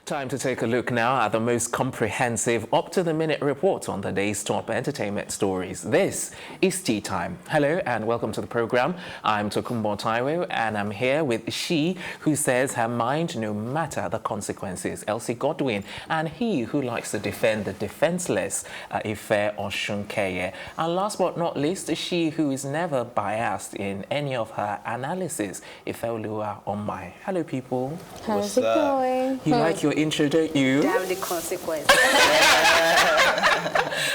Time to take a look now at the most comprehensive, up-to-the-minute report on the day's top entertainment stories. This is Tea Time. Hello and welcome to the program. I'm Tokumbo Taiwo and I'm here with she who says her mind no matter the consequences, Elsie Godwin, and he who likes to defend the defenseless, Ife Oshunkeye. And last but not least, she who is never biased in any of her analysis, Ife Olua Omai. Hello people. How's it going? You like your intro, don't you? Damn the consequence.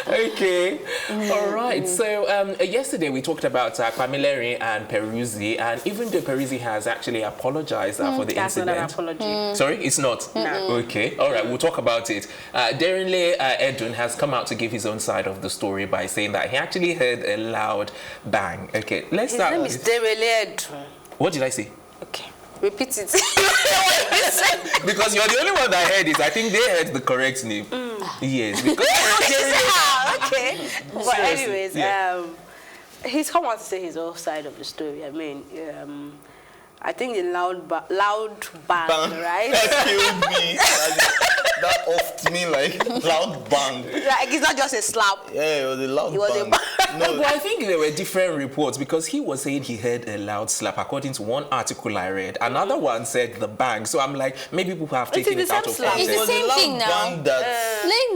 Okay. All right. So yesterday we talked about Pamilerin and Peruzzi, and even though Peruzzi has actually apologized for the That's incident. not an apology. Sorry, it's not? No. Okay. All right. We'll talk about it. Denrele Edun has come out to give his own side of the story by saying that he actually heard a loud bang. Okay. Let's start. His name is Denrele Edun. What did I say? Okay. Repeat it. Because you're the only one that heard it. I think they heard the correct name. Yes. Because Okay. But Seriously, anyways, yeah. He's come out to say his own side of the story. I mean, I think the loud bang, right? That killed me. That offed me like loud bang. Like, it's not just a slap. Yeah, it was a loud It was a bang. bang. No, but I think there were different reports because he was saying he heard a loud slap according to one article I read. Another one said the bang. So I'm like, maybe people have taken is it the out same of slap. context. It's the same loud thing now. bang that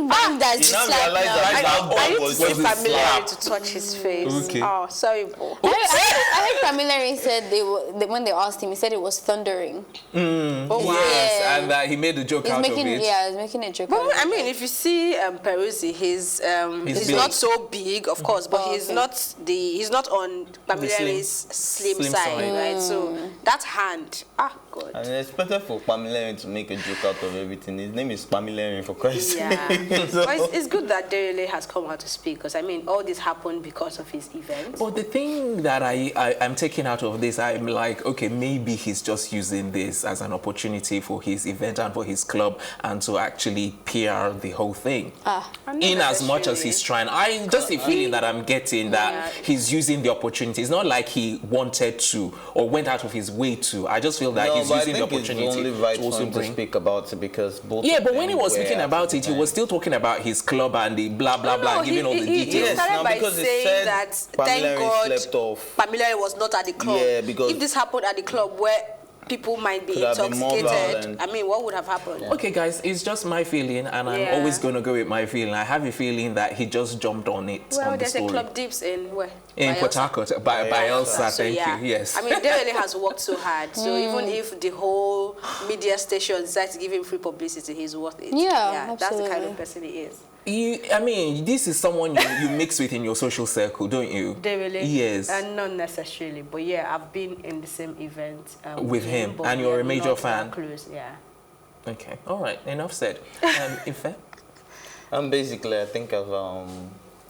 Bang that you is now slap realize now. that loud I bang need to was see just a Pamilerin slap. to touch his face. Okay. Oh, sorry, bro. I heard Pamilerin said when they asked him, he said it was thundering. Oh, wow. Yes, Yeah. and he made a joke He's out making, of it. he's making a joke. But out of I it. mean, if you see Peruzzi, he's big. not so big, of course, but Oh, he's okay. he's not on Pamilerin's slim slim side, side. right? So that hand, God. And it's better for Pamilerin to make a joke out of everything. His name is Pamilerin, for Christ's Yeah, sake. So- but it's good that Denrele has come out to speak because I mean, all this happened because of his event. But the thing that I'm taking out of this, I'm like, okay, maybe he's just using this as an opportunity for his event and for his club and to actually PR the whole thing. In as much as he's trying. I just a feeling that I'm getting that he's using the opportunity. It's not like he wanted to or went out of his way to. I just feel that he's but using the I think opportunity it's only right to for also him to bring. speak about it because both. Yeah, of but them when he was were speaking at about the it, he was event. still talking about his club and the blah, blah, blah, and giving all the details. He Yes, started now by because he saying said that thank Pamilerin God slept off. Pamilerin was not at the club. Yeah, because- if this happened at the club where people might be Could have been more intoxicated, violent. I mean, what would have happened? Okay, guys, it's just my feeling, and I'm Yeah. always going to go with my feeling. I have a feeling that he just jumped on it, Well, on the there's a story. club dips in where? In By Port Elsa. Harcourt, by Elsa, So, thank yeah. you, yes. I mean, Denrele has worked so hard. So even if the whole media station decides to give him free publicity, he's worth it. Yeah, that's the kind absolutely. of person he is. I mean, this is someone you mix with in your social circle, don't you? Denrele? Yes. Not necessarily, but yeah, I've been in the same event With him, but and you're we a are major not fan? that close, yeah. Okay, all right, enough said. Ife? Basically, I think I've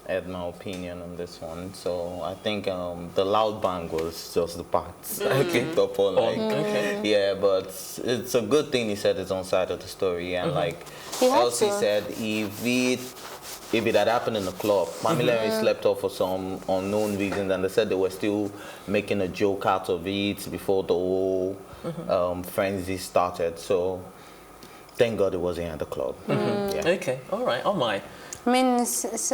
had my opinion on this one. So I think the loud bang was just the part I picked up on. Like, okay. Yeah, but it's a good thing he said his own side of the story. And like He had Elsie to. said, if it had happened in the club, Pamilerin slept off for some unknown reasons, and they said they were still making a joke out of it before the whole frenzy started. So thank God it wasn't at the club. Yeah. Okay, all right, oh my. I mean,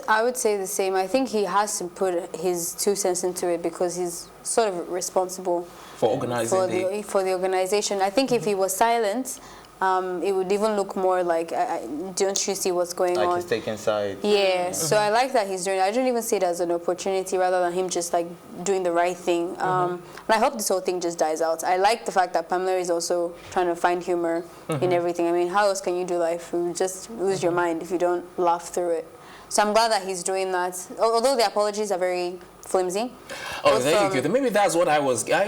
I would say the same. I think he has to put his 2 cents into it because he's sort of responsible For organizing for the organization. I think if he was silent, it would even look more like, don't you see what's going Like on? he's taking sides. Yeah, so I like that he's doing it. I don't even see it as an opportunity rather than him just like doing the right thing. And I hope this whole thing just dies out. I like the fact that Pamela is also trying to find humor in everything. I mean, how else can you do life? You just lose your mind if you don't laugh through it. So I'm glad that he's doing that. Although the apologies are very flimsy. Oh, there you go. Maybe that's what I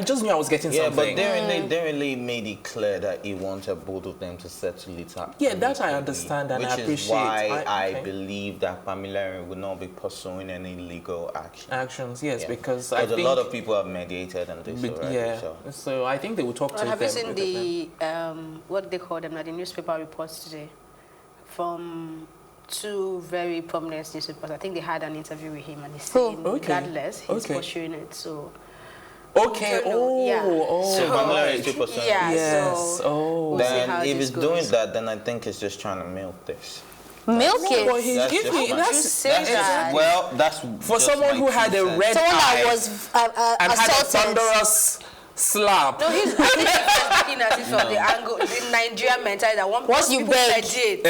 just knew I was getting Yeah, something. but Denrele made it clear that he wanted both of them to settle it out. Yeah, that I understand and I Which is appreciate. why I Okay. believe that Pamilerin will not be pursuing any legal action. Actions, yes, Yeah. because I a think lot of people have mediated on this already. yeah. So. So I think they will talk to them. Have you seen both of them. the, what they call them, like the newspaper reports today from 2 very prominent newspapers? I think they had an interview with him and he's saying regardless, he's pursuing it. So Okay. Oh, yeah. Oh. So Pamilerin is still pursuing. Yeah. Yes. So We'll see how Then if this he's goes. doing that, then I think he's just trying to milk this. Milk it. Well, he's That's giving just my- that. Well, that's for just someone my who had 2 a cents. red Someone eye that was and had a assaulted. thunderous slap. No, he's looking at it from the angle, the Nigerian mentality that Once you beg. That's it.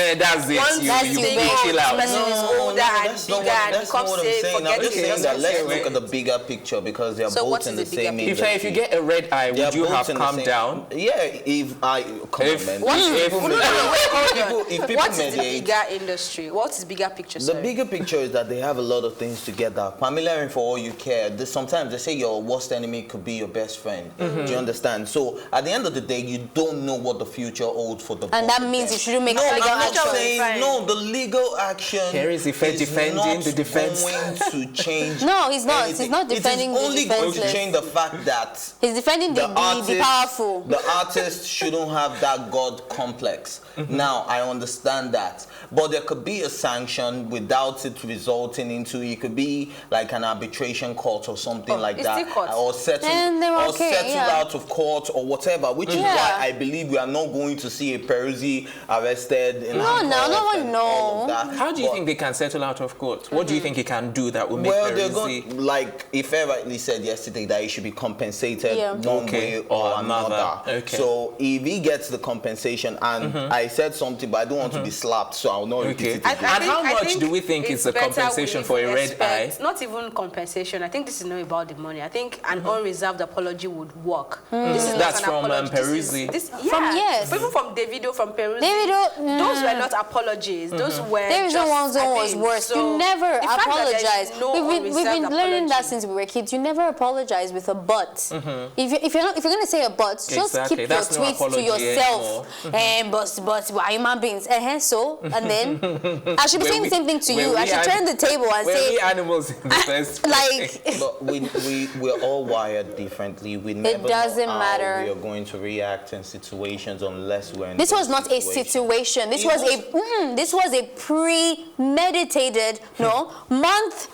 Once That's you you beg. beg. Chill out. This person is older and that's not bigger what- and that's not becomes what I'm safe, saying. I'm forget just it. saying that let's Okay. look at the bigger picture because they're So both what in is the the bigger same picture? If you get a red eye, They're would you both have in the calmed same- down? Yeah, if I come If- on, man. what- If if- people no, no, mediate- Wait, hold if on. people- if people What is the mediate- bigger industry? What is the bigger picture? The Sorry. bigger picture is that they have a lot of things together. Pamilerin, for all you care, sometimes they say your worst enemy could be your best friend. Do you understand? So at the end of the day, you don't know what the future holds for the And both that of means them. you shouldn't make no, legal I'm not action. saying Fine. no. The legal action Here is Ife is defending not the defense. going to change. No, he's not. anything. He's not defending It is the only going to defenseless. change the fact that He's defending the powerful. The artist shouldn't have that God complex. Now, I understand that. But there could be a sanction without it resulting into, it could be like an arbitration court or something like it's that. still court. Or settle, And they're okay, yeah. out of court or whatever, which is Yeah. why I believe we are not going to see a Peruzzi arrested in No, handcuffs no one and all of know. that. How do you But- think they can settle out of court? What do you think he can do that will make well, they're Peruzzi? going, like Ife rightly said yesterday, that he should be compensated Yeah. one Okay, way or another. Okay. So if he gets the compensation, and I said something, but I don't want to be slapped, so I'll not repeat Okay. it I- again. And how much do we think it's is the better compensation we for a red respect- eye? Not even compensation. I think this is not about the money. I think an unreserved apology would work. This is not That's an from, apology. Peruzzi. Yes. Even from Davido, from Peruzzi. Davido, Those were not apologies. Those were Davido just, one's I own was think, worse. so you never the fact that there's apologize. no we've been unreserved learning that apology. since we were kids. You never apologize with a but. If you're gonna say a but, just Exactly. keep That's no your tweets to apology yourself. And but we are human beings. So and then I should be saying the same thing to you. I should turn the table and We're say we animals in the first like. But we're all wired differently. We never doesn't know how matter. we are going to react in situations unless we're in This those was not a situation. This was a premeditated, month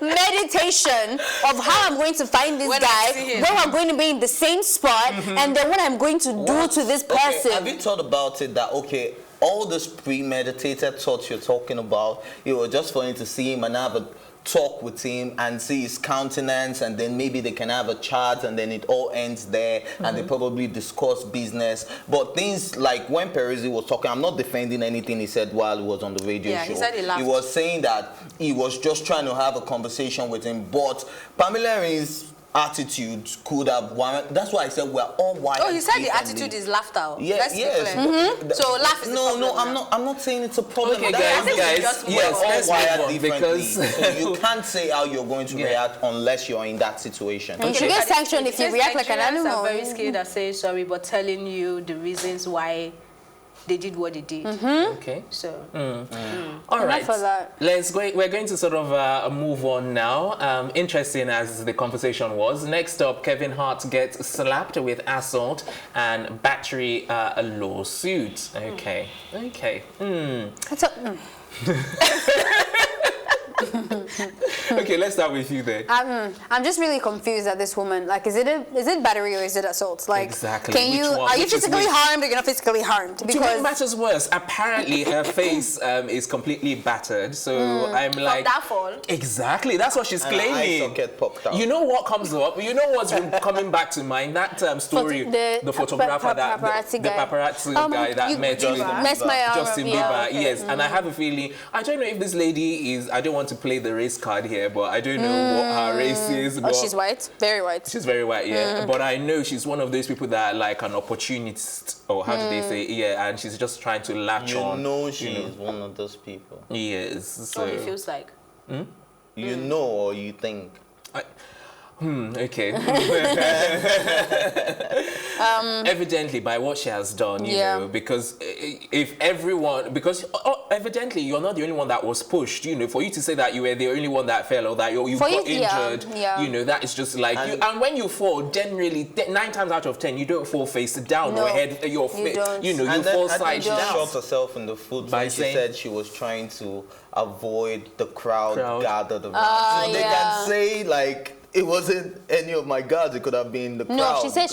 meditation of how I'm going to find this When I guy, see him. where I'm going to be in the same spot, and then what I'm going to do to this person. Okay, have you thought about it that, okay, all this premeditated thoughts you're talking about, it was just for him to see him and have a talk with him and see his countenance, and then maybe they can have a chat, and then it all ends there, and they probably discuss business. But things like when Peruzzi was talking, I'm not defending anything he said while he was on the radio Yeah, show. he said he laughed. He was saying that he was just trying to have a conversation with him, but Pamilerin's attitude could have warranted. That's why I said we're all wired. Oh, he said the differently. attitude is laughter. Yes, Let's be yes. clear. So laugh is the No, problem now. I'm not saying it's a problem. Okay, That's guys, why I think guys, we're yes, all let's wired move on, differently. because- So you can't say how you're going to react unless you're in that situation. You should get sanctioned if you Yes, react like an Nigerians animal. are very skilled at saying sorry, but telling you the reasons why they did what they did. Okay. So All right. for that. We're going to sort of move on now. Interesting as the conversation was. Next up, Kevin Hart gets slapped with assault and battery lawsuit. Okay. Okay. That's a- Okay, let's start with you then. I'm just really confused at this woman. Like, is it battery or is it assault? Like, Exactly. Can Which you one? are you Which is physically which? harmed or you're not physically harmed? To make Because matters worse, apparently her face is completely battered. So I'm like, that fall. exactly. That's what she's And her eye claiming. socket popped out. You know what comes up? You know what's been coming back to mind? That story, the photographer, paparazzi the guy. paparazzi guy that met messed my arm Justin up. Bieber. Yeah, okay. Yes, and I have a feeling, I don't know if this lady is, I don't want to play the race card here, but I don't know what her race is. Oh, But she's white, very white. she's very white, yeah. But I know she's one of those people that are like an opportunist, or how do they say? Yeah, and she's just trying to latch You on. know she is one of those people. Yes. So it feels like. You know or you think. Okay. Evidently, by what she has done, you Yeah. know, because if everyone, because evidently you're not the only one that was pushed, you know, for you to say that you were the only one that fell or that you For got you- yeah, injured, yeah. you know, that is just like, and when you fall, generally, 9 times out of 10, you don't fall face down No, or head, you don't. you know, you And then fall I think side she down. shot herself in the foot By when she saying- said she was trying to avoid the crowd Crowd. gathered around. So they yeah. can say like it wasn't any of my guards. It could have been the crowd. No, she said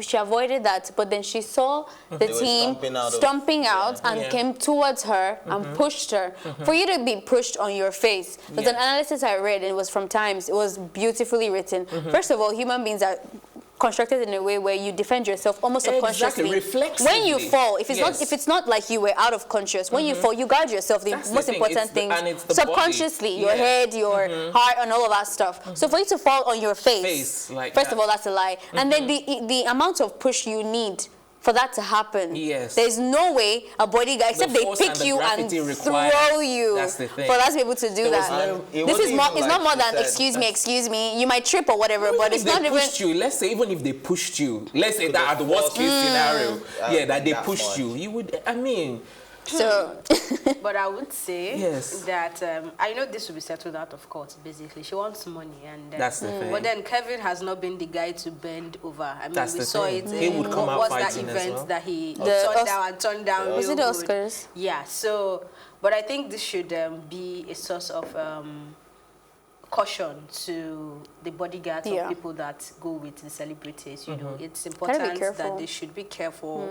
she avoided that, but then she saw the team stomping out and came towards her and pushed her. For you to be pushed on your face, there's an analysis I read, and it was from Times. It was beautifully written. First of all, human beings are constructed in a way where you defend yourself almost subconsciously. Reflexively. When you fall, if it's not like you were out of conscious, when you fall, you guard yourself. The most important thing, subconsciously, your head, your heart, and all of that stuff. So for you to fall on your face like first of all, that's a lie. And then the amount of push you need for that to happen. There's no way a bodyguard, except they pick you and throw you for us to be able to do that. This is more, it's not more than excuse me, you might trip or whatever, but it's not even. You, let's say even if they pushed you, let's say that at the worst case scenario, that they pushed you, you would, I mean. So, but I would say that I know this will be settled out of court. Basically, she wants money, and that's the thing. But then Kevin has not been the guy to bend over. I mean, we saw it. He would come out that event that he turned down. Was it the Oscars? Yeah. So, but I think this should be a source of caution to the bodyguards of people that go with the celebrities. You know, it's important that they should be careful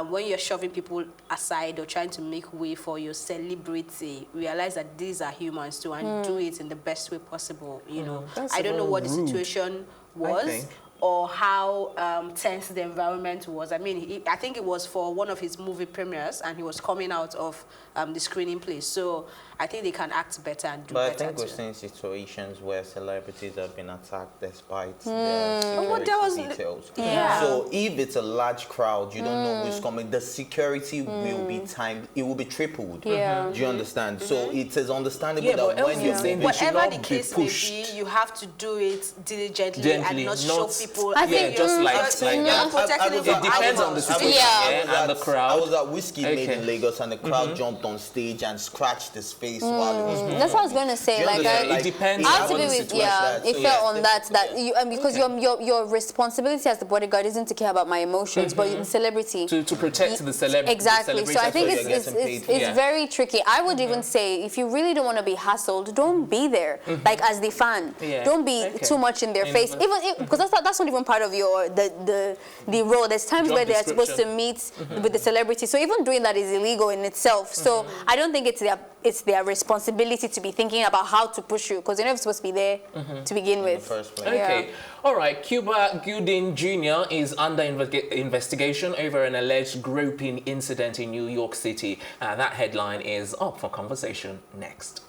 when you're shoving people aside or trying to make way for your celebrity. Realize that these are humans too, and do it in the best way possible. You know, I don't know what the situation was or how tense the environment was. I mean, I think it was for one of his movie premieres, and he was coming out of the screening place. So I think they can act better and do better. But I think we're seeing situations where celebrities have been attacked despite their security details. So if it's a large crowd, you don't know who's coming, the security will be timed, it will be tripled. Do you understand? So it is understandable that when you're saying whatever the case may be, you have to do it diligently and not show people. I think just it depends on the situation and the crowd. I was at Whiskey Made in Lagos, and the crowd jumped on stage and scratched his face while he was that's what I was going to say. It depends. I have to be with it felt on that you, because your responsibility as the bodyguard isn't to care about my emotions, but the celebrity to protect the celebrity. Exactly. So I think it's very tricky. I would even say if you really don't want to be hassled, don't be there. Like as the fan, don't be too much in their face. Even because that's not even part of your the role. There's times where they're supposed to meet with the celebrity. So even doing that is illegal in itself. So I don't think it's their responsibility to be thinking about how to push you, because you're never supposed to be there to begin with. Okay. All right. Cuba Gooding Jr. is under investigation over an alleged groping incident in New York City. That headline is up for conversation next.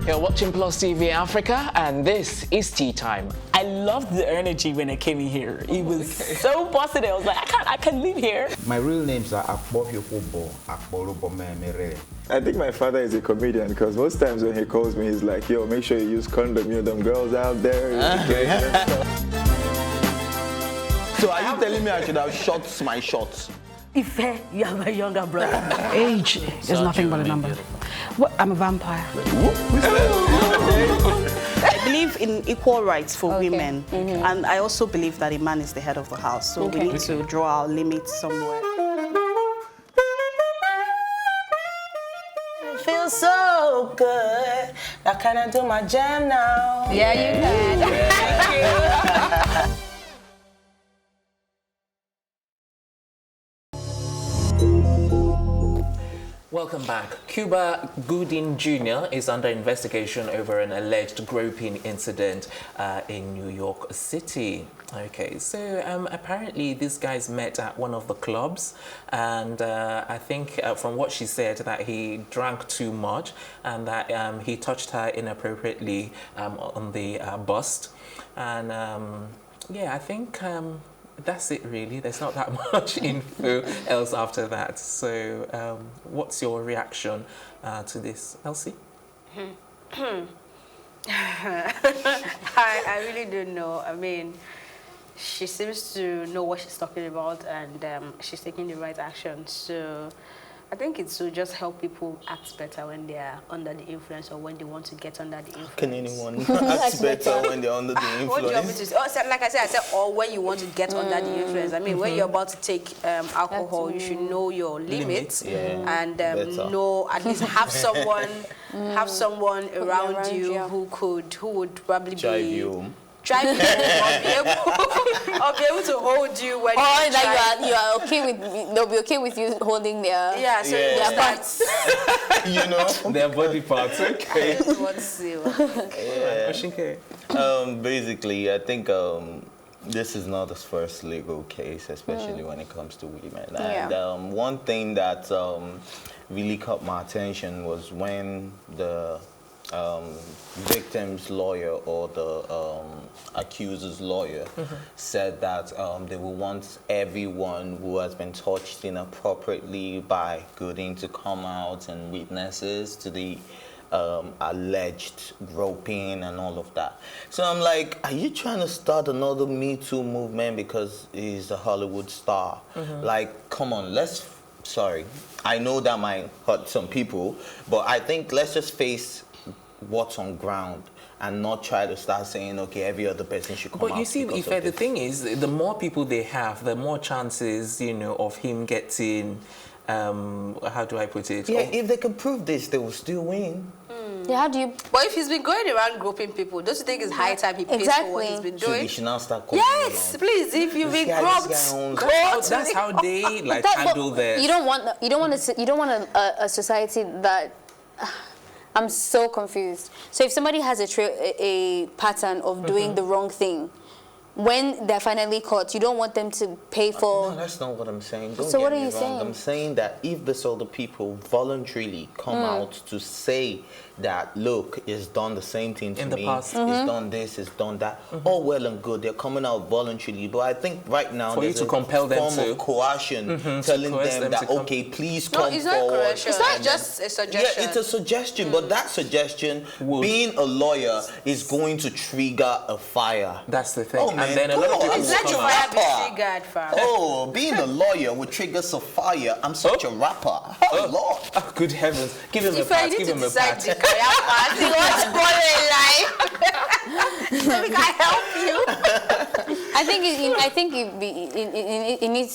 You're watching Plus TV Africa, and this is Tea Time. I loved the energy when I came in here. It was so positive. I was like, I can't live here. My real names are Akbofyokobo, Akborubomemere. I think my father is a comedian, because most times when he calls me, he's like, yo, make sure you use condom, you know, them girls out there. So are you telling me I should have shot my shots? Ife, you are my younger brother. Age is nothing but a number. What? I'm a vampire. I believe in equal rights for women, and I also believe that a man is the head of the house, so we need to draw our limits somewhere. It feels so good. Now can I do my jam now? Yeah, you can. Welcome back. Cuba Gooding Jr. is under investigation over an alleged groping incident in New York City. Okay, so apparently these guys met at one of the clubs, and I think from what she said that he drank too much and that he touched her inappropriately on the bust. And yeah, I think that's it really. There's not that much info else after that. So what's your reaction to this, Elsie? I really don't know. I mean, she seems to know what she's talking about, and she's taking the right action. So I think it will just help people act better when they are under the influence or when they want to get under the influence. Can anyone act better when they're under the influence? What do you want me to say? Oh, so like I said, or when you want to get under the influence. I mean, when you're about to take alcohol, you should know your limits and know, at least have someone around you who would probably drive you. Drive you or be able to hold you when you are okay with, they'll be okay with you holding their their parts. You know, their body parts. Okay. Basically, I think this is not the first legal case, especially when it comes to women. And one thing that really caught my attention was when the victim's lawyer or the accuser's lawyer said that they will want everyone who has been touched inappropriately by Gooding to come out and witnesses to the alleged groping and all of that. So I'm like, are you trying to start another Me Too movement because he's a Hollywood star? Like, come on, sorry, I know that might hurt some people, but I think let's just face what's on ground and not try to start saying, okay, every other person should come out. But you see, Ife, the thing is, the more people they have, the more chances, you know, of him getting, how do I put it? Yeah, if they can prove this, they will still win. Yeah, how do you... But if he's been going around groping people, don't you think it's high time he pays for what he's been doing? So we should now start calling please, if you've been groped, that's how they handle their... You don't want a society that... I'm so confused. So if somebody has a pattern of doing the wrong thing, when they're finally caught, you don't want them to pay for... No, that's not what I'm saying. So what are you saying? I'm saying that if these other people voluntarily come out to say that, look, it's done the same thing to me, the past. It's done this, it's done that, all well and good, they're coming out voluntarily, but I think right now for you to compel them form of coercion, telling them that, okay, please come it's forward. Not coercion. It's not just a suggestion. Yeah, it's a suggestion, but that suggestion, being a lawyer, is going to trigger a fire. That's the thing. Oh, man, and then a lot of people let your fire be triggered, fam. Oh, being a lawyer would trigger a fire. I'm such a rapper. Oh, Lord. Oh, good heavens. Give him a pat. Give him a pat. What's going in life? Can I help you? I think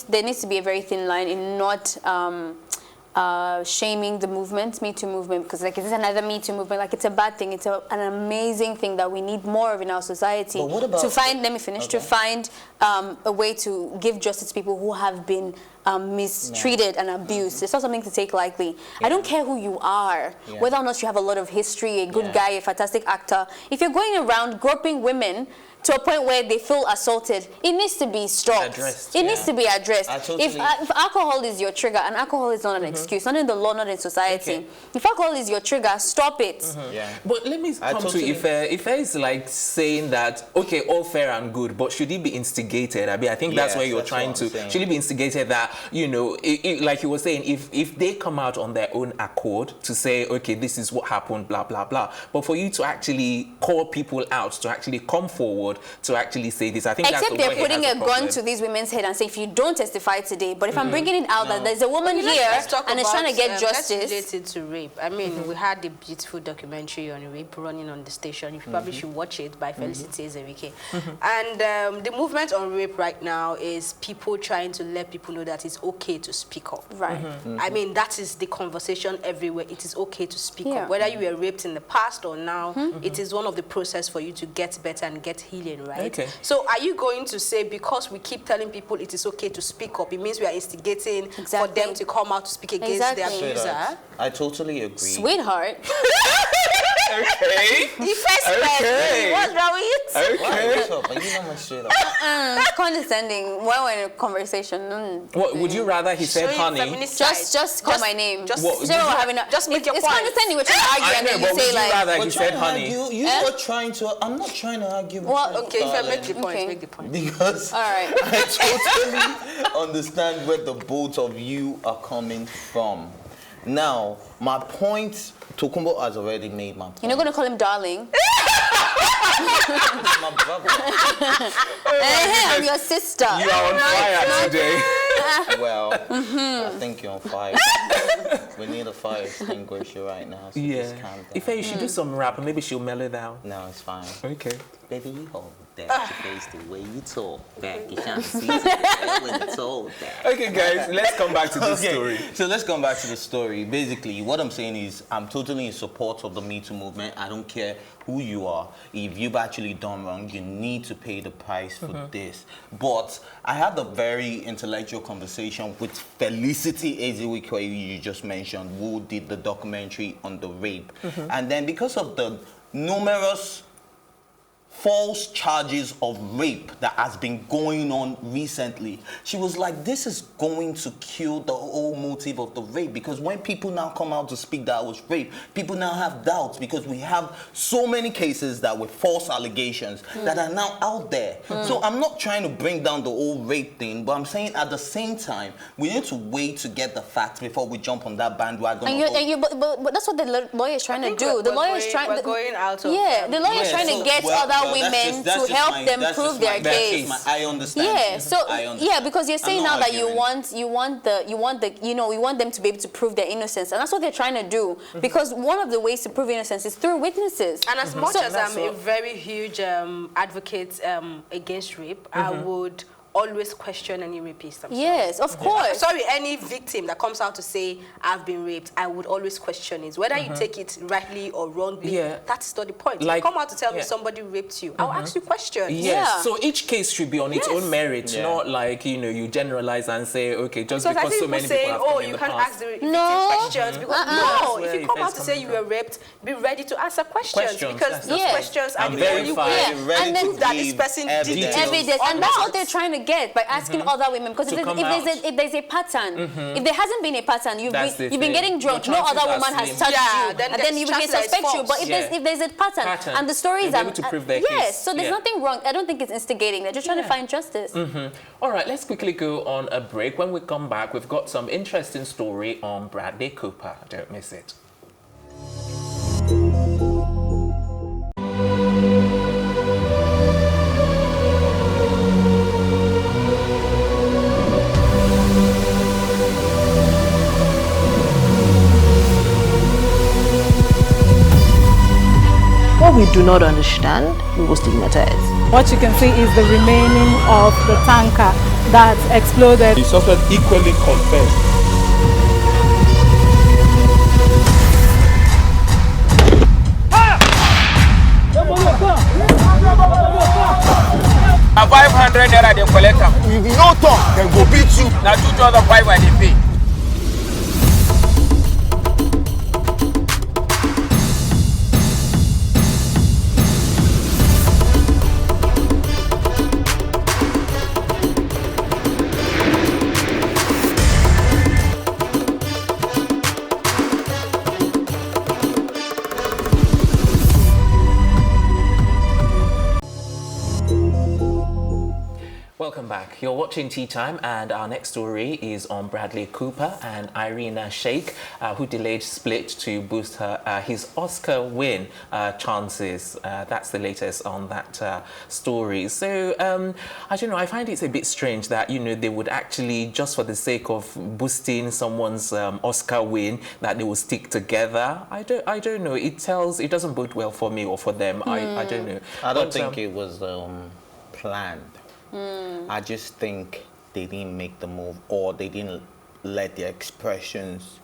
there needs to be a very thin line in not shaming the movement, Me Too movement, because like it's another Me Too movement. Like it's a bad thing. It's an amazing thing that we need more of in our society. But what about, to find? Let me finish. Okay. To find a way to give justice to people who have been mistreated and abused. It's not something to take lightly. I don't care who you are, whether or not you have a lot of history, a good guy, a fantastic actor. If you're going around groping women to a point where they feel assaulted, it needs to be stopped. It needs to be addressed. If alcohol is your trigger, and alcohol is not an excuse, not in the law, not in society. If alcohol is your trigger, stop it. But let me come to Ife. Ife is like saying that, okay, all fair and good, but should he be instigated? I mean, I think that's where you're trying to. Should he be instigated that, you know, like you were saying, if they come out on their own accord to say, okay, this is what happened, blah, blah, blah. But for you to actually call people out, to actually come forward, to actually say this, I think except that's they're putting a gun to these women's head and say, if you don't testify today, but if I'm bringing it out that there's a woman here and is trying to get justice. Related to rape. I mean, we had a beautiful documentary on rape running on the station. You probably should watch it by Felicity Ezerike. And the movement on rape right now is people trying to let people know that it's okay to speak up. Right. I mean, that is the conversation everywhere. It is okay to speak up. Whether you were raped in the past or now, it is one of the process for you to get better and get healing. Right? Okay. So are you going to say because we keep telling people it is okay to speak up, it means we are instigating for them to come out to speak against their abuser? I totally agree. Sweetheart. Okay. The first person. What's wrong with you? Okay. What's up? You know my straight up. Condescending. When we're in a conversation. What would you rather he said, honey? Just call my name. Just make your point. It's condescending. We're trying to argue and then you say like. Rather he said, honey. You are trying to. I'm not trying to argue. Well, okay, if I make the point, make the point. Because I totally understand where the both of you are coming from. Now, my point, Tokumbo has already made my point. You're not going to call him darling? He's my brother. I'm your sister. You are on fire today. Well, I think you're on fire. We need a fire extinguisher right now. So just calm down. If you should do some rap, maybe she'll mellow down. No, it's fine. Okay. Baby, you hold that face the way you talk back. You can't see it when it's all that. Okay, guys, let's come back to this story. So let's come back to the story. Basically, what I'm saying is I'm totally in support of the Me Too movement. I don't care who you are. If you've actually done wrong, you need to pay the price for this. But I had a very intellectual conversation with Felicity Eziwike, you just mentioned, who did the documentary on the rape. And then because of the numerous false charges of rape that has been going on recently, she was like, this is going to kill the whole motive of the rape, because when people now come out to speak that I was raped, people now have doubts because we have so many cases that were false allegations that are now out there. So I'm not trying to bring down the whole rape thing, but I'm saying at the same time, we need to wait to get the facts before we jump on that bandwagon. But that's what the lawyer is trying to do. The lawyer is trying. We're going out of. Yeah, the lawyer is trying to get other women to help them prove their case. I understand. Yeah, so because you're saying now that you want them to be able to prove their innocence, and that's what they're trying to do. Because one of the ways to prove innocence is through witnesses. And as much as I'm a very huge advocate against rape, I would always question any rapist. Yes, of course. Sorry, any victim that comes out to say, I've been raped, I would always question it. Whether you take it rightly or wrongly, that's not the point. Like, if you come out to tell me somebody raped you, I'll ask you questions. Yes, so each case should be on its own merit, not like, you generalize and say, okay, just because so many people have come in the past. You can't ask the victim questions. Because, no, if you come out to say you were raped, be ready to answer questions. Because those questions are the only way and then that this person did it. Evidence. And that's what they're trying to get by asking other women, because if there's a pattern, if there hasn't been a pattern, you've been getting drunk, no other woman has touched you, and then you may suspect you. But if there's a pattern and the stories are able to prove their case. So there's nothing wrong. I don't think it's instigating. They're just trying to find justice. All right, let's quickly go on a break. When we come back, we've got some interesting story on Bradley Cooper. Don't miss it. What we do not understand, we will stigmatize. What you can see is the remaining of the tanker that exploded. The suspect equally confessed. A 500 naira they collect them. If you no talk, then go beat you. Now 2,500 they pay. Welcome back. You're watching Tea Time, and our next story is on Bradley Cooper and Irina Shayk, who delayed split to boost his Oscar win chances. That's the latest on that story. So, I don't know, I find it's a bit strange that, they would actually, just for the sake of boosting someone's Oscar win, that they will stick together. I don't know. It doesn't bode well for me or for them. I don't know. I don't think it was planned. I just think they didn't make the move, or they didn't let their expressions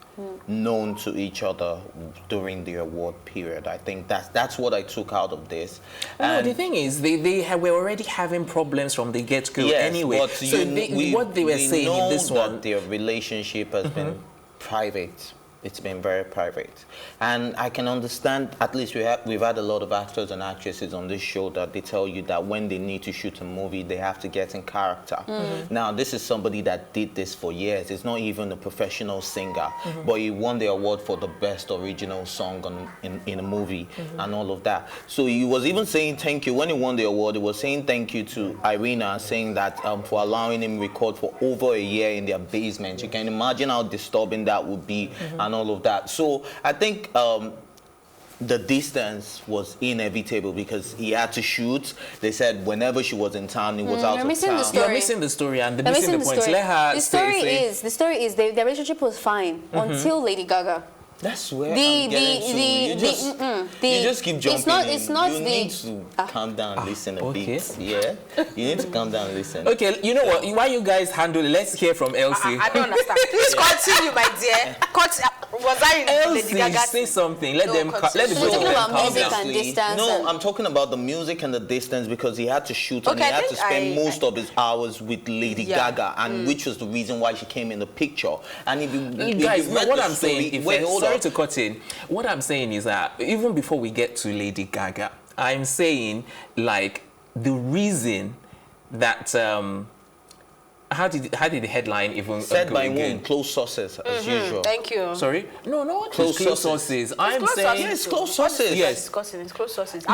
known to each other during the award period. I think that's what I took out of this. No, the thing is, they were already having problems from the get-go anyway. But so what they were saying in this one, their relationship has been private. It's been very private. And I can understand, at least we've had a lot of actors and actresses on this show that they tell you that when they need to shoot a movie, they have to get in character. Now, this is somebody that did this for years. It's not even a professional singer, but he won the award for the best original song in a movie and all of that. So he was even saying thank you. When he won the award, he was saying thank you to Irina, saying that for allowing him record for over a year in their basement. You can imagine how disturbing that would be. And all of that. So I think the distance was inevitable because he had to shoot. They said whenever she was in town, he was out of town. You're missing the story and missing the points. Let her the story is their relationship was fine until Lady Gaga. That's where I'm getting to. You just keep jumping you need to calm down and listen a bit. Yeah? You need to calm down and listen. Okay, you know what? Why you guys handle it? Let's hear from Elsie. I don't understand. Please continue, my dear. Was I in Elsie, Lady Gaga? Say something. Let the both of them No, I'm talking about the music and the distance because he had to shoot and he had to spend most of his hours with Lady Gaga, and which was the reason why she came in the picture. And if you guys, what I'm saying, sorry to cut in. What I'm saying is that even before we get to Lady Gaga, I'm saying like the reason that how did the headline even said by one close sources as usual. Thank you. Sorry? No, not close sources. I'm saying it's close sources. Yes, it's close sources.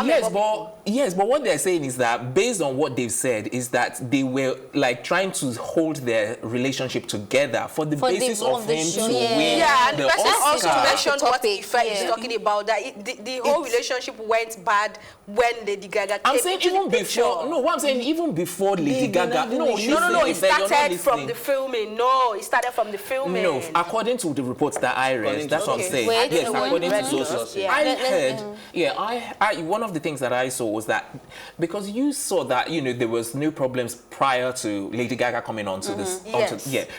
Yes, but what they're saying is that based on what they've said is that they were like trying to hold their relationship together for the basis of him to win and the person also Oscar. mentioned what Ife is talking about, that the whole relationship went bad when Lady Gaga came. I'm saying even before. No, what I'm saying even before Lady Gaga. No. It started from the filming. No, it started from the filming. No, according to the reports that I read, that's what I'm saying. Yes, according to sources. I heard, one of the things that I saw was that, because you saw that, there was no problems prior to Lady Gaga coming onto this.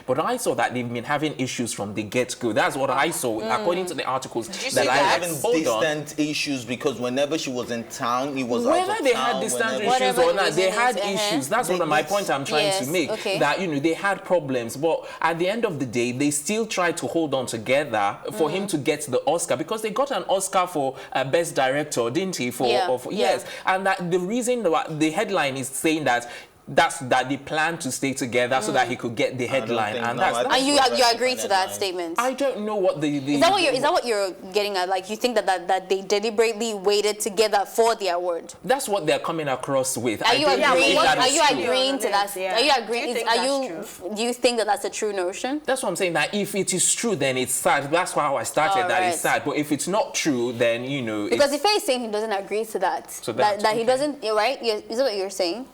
But I saw that they've been having issues from the get-go. That's what I saw, according to the articles that I read. Having distant issues because whenever she was in town, he was out of town. Whether they had distant issues or not, they had issues. That's one of my points I'm trying to make. That they had problems, but at the end of the day, they still tried to hold on together for him to get the Oscar, because they got an Oscar for Best Director, didn't he? Yes, and that the reason the headline is saying that they plan to stay together so that he could get the headline, and you agree to that statement? I don't know what is that what you're getting at? Like, you think that they deliberately waited together for the award? That's what they're coming across with. Are you agreeing to that? Are you agreeing? Do you think that that's a true notion? That's what I'm saying. That if it is true, then it's sad. That's how I started. That it's sad. But if it's not true, then because if he's saying he doesn't agree to that, that he doesn't, right? Is that what you're saying?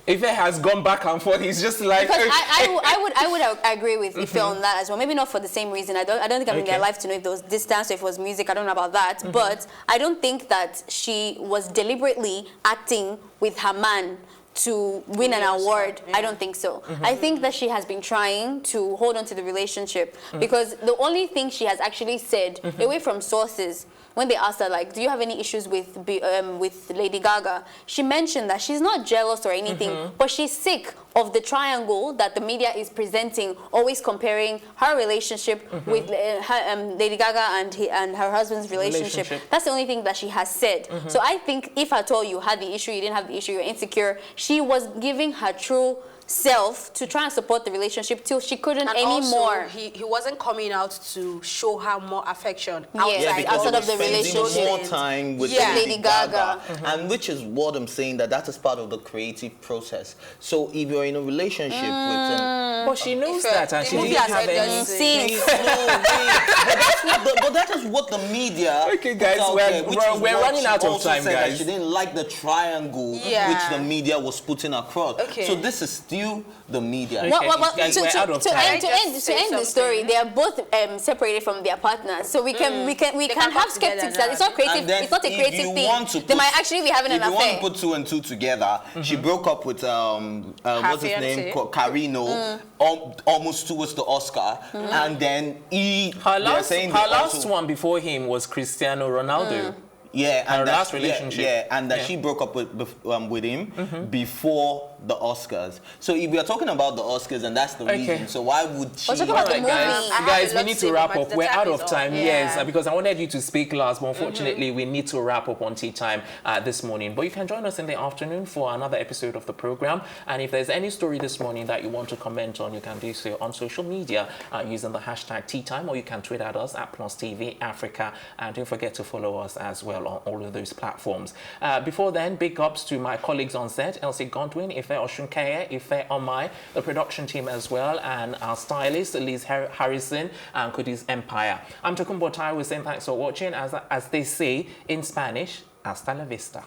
Ife has gone back and forth. He's just like, because I would agree with Ife on that as well. Maybe not for the same reason. I don't think I'm in their life to know if there was distance or if it was music. I don't know about that. But I don't think that she was deliberately acting with her man to win an award. I don't think so. I think that she has been trying to hold on to the relationship because the only thing she has actually said, away from sources, when they asked her, like, do you have any issues with Lady Gaga? She mentioned that she's not jealous or anything, but she's sick of the triangle that the media is presenting, always comparing her relationship with Lady Gaga and her husband's relationship. That's the only thing that she has said. So I think if at all you had the issue, you didn't have the issue, you're insecure, she was giving her true self to try and support the relationship till she couldn't anymore. He wasn't coming out to show her more affection outside of the relationship. More time with Lady Gaga. And which is what I'm saying, that is part of the creative process. So if you're in a relationship with but she knows that, and she didn't have any. But that is what the media. Okay, guys, we're running out of time, guys. She didn't like the triangle which the media was putting across. So this is still the media. To end the story, they are both separated from their partners, so we can have skeptics that it's not creative. It's not a creative thing. They might actually be having an affair. If you want to put two and two together, she broke up with what's his name, Carino, almost towards the Oscar, and then her last one before him was Cristiano Ronaldo. Yeah, and her last relationship. And that she broke up with him before the Oscars. So if we are talking about the Oscars, and that's the reason, so why would she? Guys, we need to wrap up. We're out of time. Yes, because I wanted you to speak last, but unfortunately, we need to wrap up on tea time this morning. But you can join us in the afternoon for another episode of the program. And if there's any story this morning that you want to comment on, you can do so on social media using the hashtag tea time, or you can tweet at us at +TV Africa, and don't forget to follow us as well on all of those platforms. Before then, big ups to my colleagues on set, Elsie Godwin, Ife Ife Oshunkeye, Ife Omai, the production team as well, and our stylist, Liz Harrison, and Kudi's Empire. I'm Tokumbo Tai. We're saying thanks for watching. As they say in Spanish, hasta la vista.